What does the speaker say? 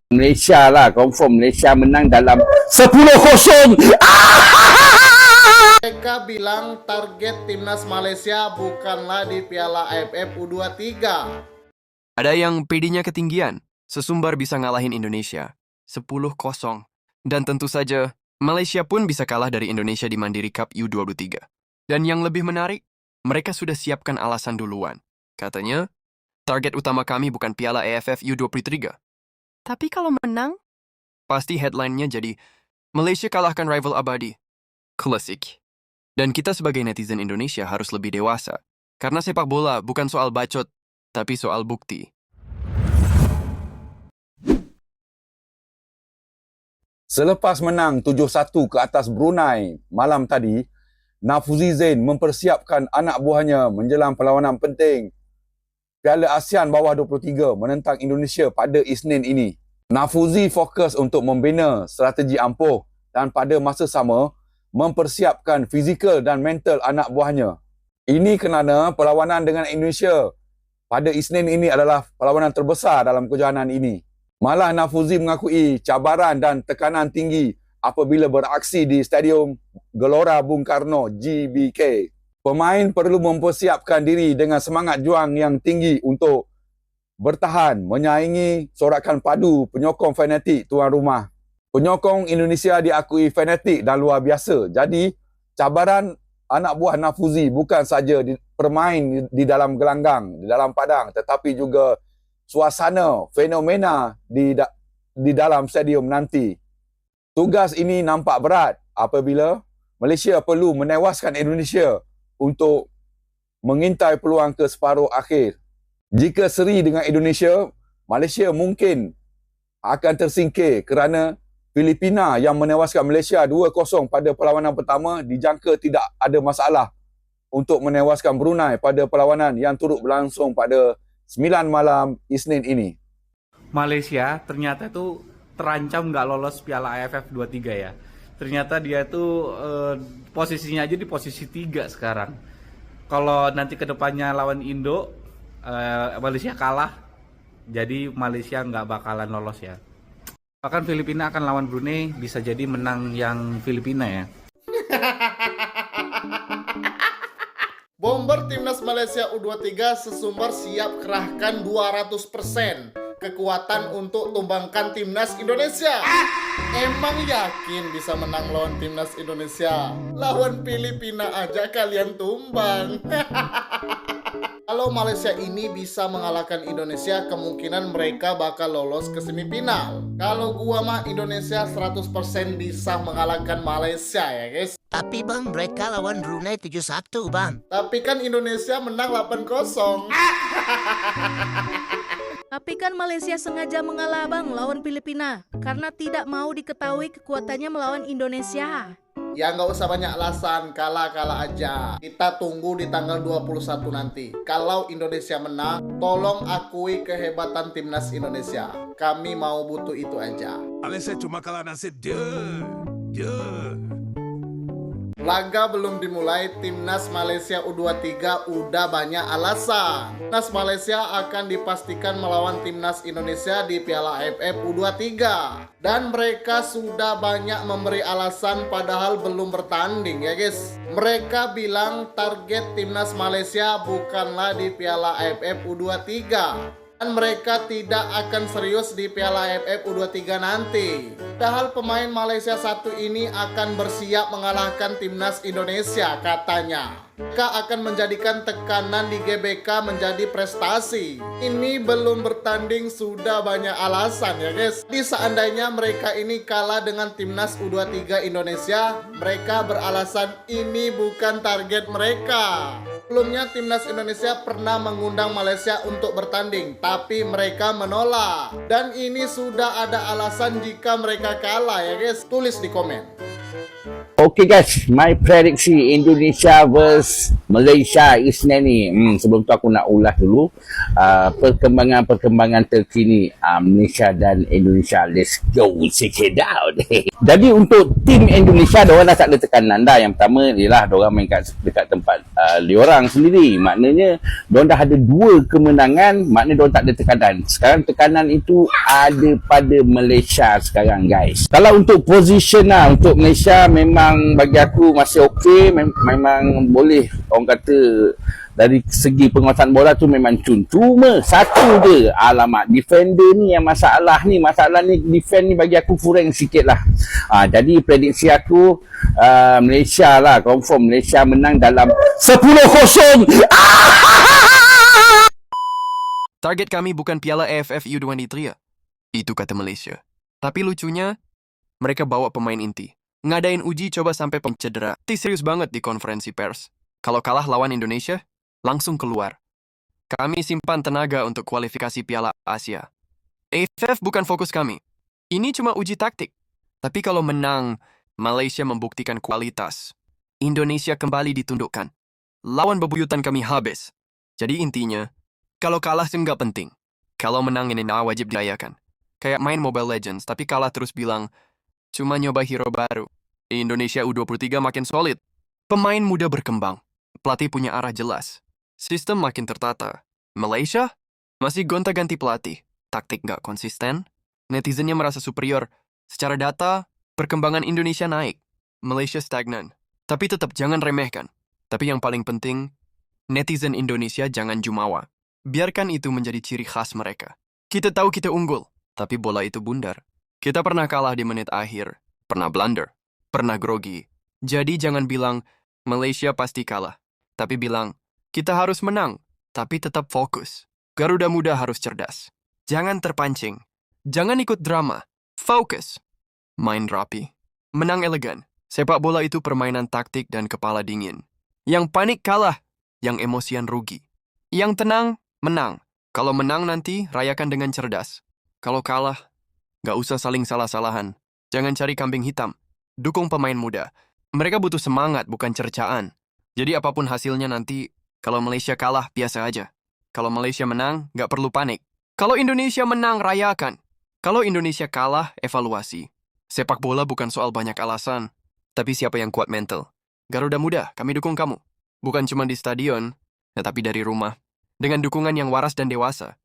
Malaysia lah, confirm Malaysia menang dalam 10-0. Mereka bilang target timnas Malaysia bukanlah di Piala AFF U23. Ada yang PD-nya ketinggian, sesumbar bisa ngalahin Indonesia, 10-0. Dan tentu saja, Malaysia pun bisa kalah dari Indonesia di Mandiri Cup U23. Dan yang lebih menarik, mereka sudah siapkan alasan duluan. Katanya, target utama kami bukan Piala AFF U23. Tapi kalau menang, pasti headline-nya jadi, Malaysia kalahkan rival abadi. Klasik. Dan kita sebagai netizen Indonesia harus lebih dewasa. Karena sepak bola bukan soal bacot, tapi soal bukti. Selepas menang 7-1 ke atas Brunei malam tadi, Nafuzi Zain mempersiapkan anak buahnya menjelang perlawanan penting Piala ASEAN bawah 23 menentang Indonesia pada Isnin ini. Nafuzi fokus untuk membina strategi ampuh dan pada masa sama mempersiapkan fizikal dan mental anak buahnya. Ini kerana perlawanan dengan Indonesia pada Isnin ini adalah perlawanan terbesar dalam kejohanan ini. Malah Nafuzi mengakui cabaran dan tekanan tinggi apabila beraksi di Stadium Gelora Bung Karno GBK. Pemain perlu mempersiapkan diri dengan semangat juang yang tinggi untuk bertahan menyaingi sorakan padu penyokong fanatik tuan rumah. Penyokong Indonesia diakui fanatik dan luar biasa. Jadi, cabaran anak buah Nafuzi bukan saja bermain di dalam gelanggang, di dalam padang, tetapi juga suasana, fenomena di dalam stadium nanti. Tugas ini nampak berat apabila Malaysia perlu menewaskan Indonesia untuk mengintai peluang ke separuh akhir. Jika seri dengan Indonesia, Malaysia mungkin akan tersingkir kerana Filipina yang menewaskan Malaysia 2-0 pada perlawanan pertama dijangka tidak ada masalah untuk menewaskan Brunei pada perlawanan yang turut berlangsung pada 9 malam Isnin ini. Malaysia ternyata itu terancam nggak lolos Piala AFF 23 ya. Ternyata dia itu posisinya aja di posisi 3 sekarang. Kalau nanti kedepannya lawan Indo, Malaysia kalah, jadi Malaysia nggak bakalan lolos ya. Bahkan Filipina akan lawan Brunei, bisa jadi menang yang Filipina ya. Bomber timnas Malaysia U23 sesumbar siap kerahkan 200% kekuatan untuk tumbangkan timnas Indonesia. Emang yakin bisa menang lawan timnas Indonesia? Lawan Filipina aja kalian tumbang. Kalau Malaysia ini bisa mengalahkan Indonesia, kemungkinan mereka bakal lolos ke semifinal. Kalau gua mah Indonesia 100% bisa mengalahkan Malaysia ya guys. Tapi bang, mereka lawan Brunei 7-1 bang. Tapi kan Indonesia menang 8-0. Tapi kan Malaysia sengaja mengalah bang lawan Filipina karena tidak mau diketahui kekuatannya melawan Indonesia. Ya nggak usah banyak alasan, kalah-kalah aja. Kita tunggu di tanggal 21 nanti. Kalau Indonesia menang, tolong akui kehebatan timnas Indonesia. Kami mau butuh itu aja. Malaysia cuma kalah nasib dia. Laga belum dimulai, timnas Malaysia U23 udah banyak alasan. Timnas Malaysia akan dipastikan melawan timnas Indonesia di Piala AFF U23. Dan mereka sudah banyak memberi alasan padahal belum bertanding ya guys. Mereka bilang target timnas Malaysia bukanlah di Piala AFF U23. Dan mereka tidak akan serius di Piala AFF U23 nanti. Padahal pemain Malaysia satu ini akan bersiap mengalahkan timnas Indonesia katanya. Mereka akan menjadikan tekanan di GBK menjadi prestasi. Ini belum bertanding sudah banyak alasan ya guys. Jadi seandainya mereka ini kalah dengan timnas U23 Indonesia, mereka beralasan ini bukan target mereka. Sebelumnya timnas Indonesia pernah mengundang Malaysia untuk bertanding, tapi mereka menolak. Dan ini sudah ada alasan jika mereka kalah ya guys. Tulis di komen. Okay guys, my prediksi Indonesia vs Malaysia Isnin ni. Sebelum tu aku nak ulas dulu perkembangan terkini Malaysia dan Indonesia. Let's go check it out. Jadi untuk tim Indonesia, diorang dah tak ada tekanan dah. Yang pertama ialah diorang main dekat tempat diorang sendiri. Maknanya diorang dah ada 2 kemenangan, maknanya diorang tak ada tekanan. Sekarang tekanan itu ada pada Malaysia sekarang guys. Kalau untuk position lah, untuk Malaysia memang bagi aku masih okey, memang boleh orang kata dari segi penguasaan bola tu memang cuma satu je, alamak defender ni yang masalah ni defend ni bagi aku kurang sikit lah. Jadi prediksi aku Malaysia lah, confirm Malaysia menang dalam 10-0. Target kami bukan Piala AFF U23, itu kata Malaysia. Tapi lucunya, mereka bawa pemain inti. Ngadain uji coba sampai cedera. Serius banget di konferensi pers. Kalau kalah lawan Indonesia, langsung keluar. Kami simpan tenaga untuk kualifikasi Piala Asia. AFF bukan fokus kami. Ini cuma uji taktik. Tapi kalau menang, Malaysia membuktikan kualitas. Indonesia kembali ditundukkan. Lawan bebuyutan kami habis. Jadi intinya, kalau kalah sih nggak penting. Kalau menang ini wajib dirayakan. Kayak main Mobile Legends, tapi kalah terus bilang, cuma nyoba hero baru. Indonesia U23 makin solid. Pemain muda berkembang. Pelatih punya arah jelas. Sistem makin tertata. Malaysia masih gonta-ganti pelatih. Taktik nggak konsisten. Netizennya merasa superior. Secara data, perkembangan Indonesia naik. Malaysia stagnan. Tapi tetap jangan remehkan. Tapi yang paling penting, netizen Indonesia jangan jumawa. Biarkan itu menjadi ciri khas mereka. Kita tahu kita unggul, tapi bola itu bundar. Kita pernah kalah di menit akhir, pernah blunder, pernah grogi. Jadi jangan bilang, Malaysia pasti kalah. Tapi bilang, kita harus menang, tapi tetap fokus. Garuda Muda harus cerdas. Jangan terpancing. Jangan ikut drama. Fokus. Main rapi. Menang elegan. Sepak bola itu permainan taktik dan kepala dingin. Yang panik kalah, yang emosian rugi. Yang tenang, menang. Kalau menang nanti, rayakan dengan cerdas. Kalau kalah, gak usah saling salah-salahan. Jangan cari kambing hitam. Dukung pemain muda. Mereka butuh semangat, bukan cercaan. Jadi apapun hasilnya nanti, kalau Malaysia kalah, biasa aja. Kalau Malaysia menang, gak perlu panik. Kalau Indonesia menang, rayakan. Kalau Indonesia kalah, evaluasi. Sepak bola bukan soal banyak alasan, tapi siapa yang kuat mental. Garuda Muda, kami dukung kamu. Bukan cuma di stadion, tetapi dari rumah. Dengan dukungan yang waras dan dewasa.